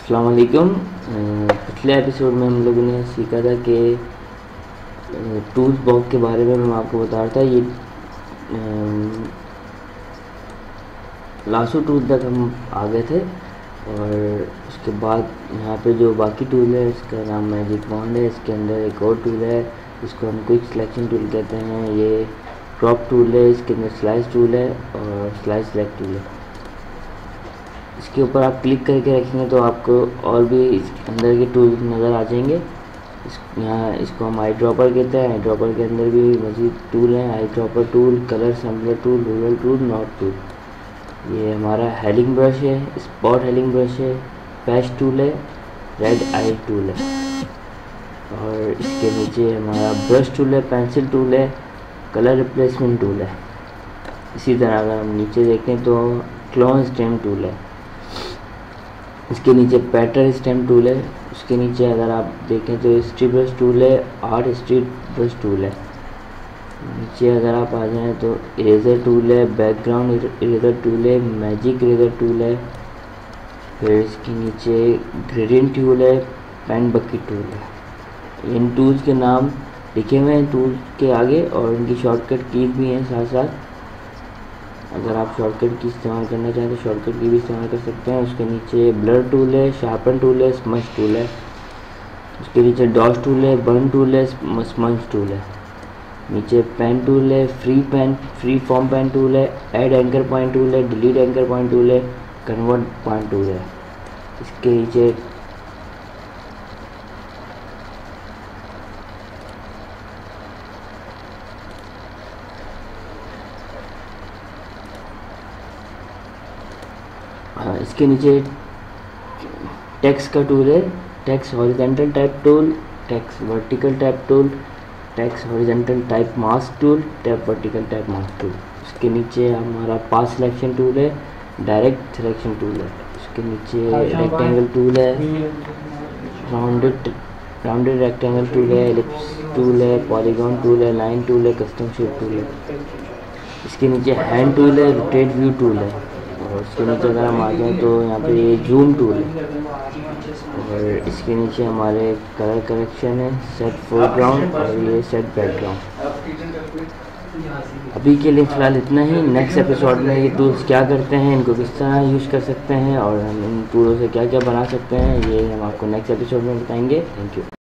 अस्सलाम वालेकुम। पिछले एपिसोड में हम लोगों ने सीखा था कि टूल्स बॉक्स के बारे में मैं आपको बता रहा था। ये लासो टूल तक हम आ गए थे और उसके बाद यहाँ पे जो बाकी टूल है इसका नाम मैजिक वॉन्ड है। इसके अंदर एक और टूल है जिसको हम क्विक सिलेक्शन टूल कहते हैं। ये क्रॉप टूल है, इसके अंदर स्लाइस टूल है और स्लाइस सेलेक्ट टूल है। इसके ऊपर आप क्लिक करके रखेंगे तो आपको और भी इस अंदर के टूल नज़र आ जाएंगे। यहाँ इसको हम आई ड्रॉपर कहते हैं। आई ड्रॉपर के अंदर भी मज़ीद टूल हैं, eye dropper tool, colour sampler tool, ruler tool, not tool. ये हमारा हेलिंग ब्रश है, स्पॉट हेलिंग ब्रश है, पैच टूल है, रेड आई टूल है और इसके नीचे हमारा ब्रश टूल है, पेंसिल टूल है, कलर रिप्लेसमेंट टूल है। इसी तरह अगर हम नीचे देखें तो क्लोन स्टेम टूल है। इसके नीचे पैटर्न स्टेम टूल है। उसके नीचे अगर आप देखें तो स्ट्रीट ब्रश टूल है, आर्ट स्ट्रीट ब्रश टूल है। नीचे अगर आप आ जाएं तो इरेजर टूल है, बैकग्राउंड इरेजर टूल है, मैजिक इरेजर टूल है। फिर इसके नीचे ग्रेडियंट टूल है, पेन बकेट टूल है। इन टूल्स के नाम लिखे हुए हैं टूल के आगे और इनकी शॉर्टकट कीज भी हैं साथ साथ। अगर आप शॉर्टकट की इस्तेमाल करना चाहें तो शॉर्टकट की भी इस्तेमाल कर सकते हैं। उसके नीचे ब्लर टूल है, शार्पन टूल है, स्मज टूल है। उसके नीचे डॉस टूल है, बर्न टूल है, स्मज टूल है। नीचे पेन टूल है, फ्री फॉर्म पेन टूल है, ऐड एंकर पॉइंट टूल है, डिलीट एंकर पॉइंट टूल है, कन्वर्ट पॉइंट टूल है। इसके नीचे इसके नीचे टेक्स्ट का टूल है, text horizontal type tool, text vertical type tool, text horizontal type mask tool, tape vertical type mask tool. इसके नीचे हमारा पास सिलेक्शन टूल है, डायरेक्ट सिलेक्शन टूल है। उसके नीचे रेक्टेंगल टूल है, राउंडेड रेक्टेंगल टूल है, एलिप्स टूल है, पॉलीगॉन टूल है, लाइन टूल है, कस्टम शेप टूल है। इसके नीचे हैंड टूल है, रोटेट व्यू टूल है और इसके नीचे अगर हम आ जाएँ तो यहाँ पे ये जूम टूल है और इसके नीचे हमारे कलर करेक्शन है, सेट फोरग्राउंड और ये सेट बैकग्राउंड। अभी के लिए फ़िलहाल इतना ही। नेक्स्ट एपिसोड में ये टूल्स क्या करते हैं, इनको किस तरह यूज़ कर सकते हैं और हम इन टूलों से क्या क्या बना सकते हैं, ये हम आपको नेक्स्ट एपिसोड में बताएंगे। Thank you.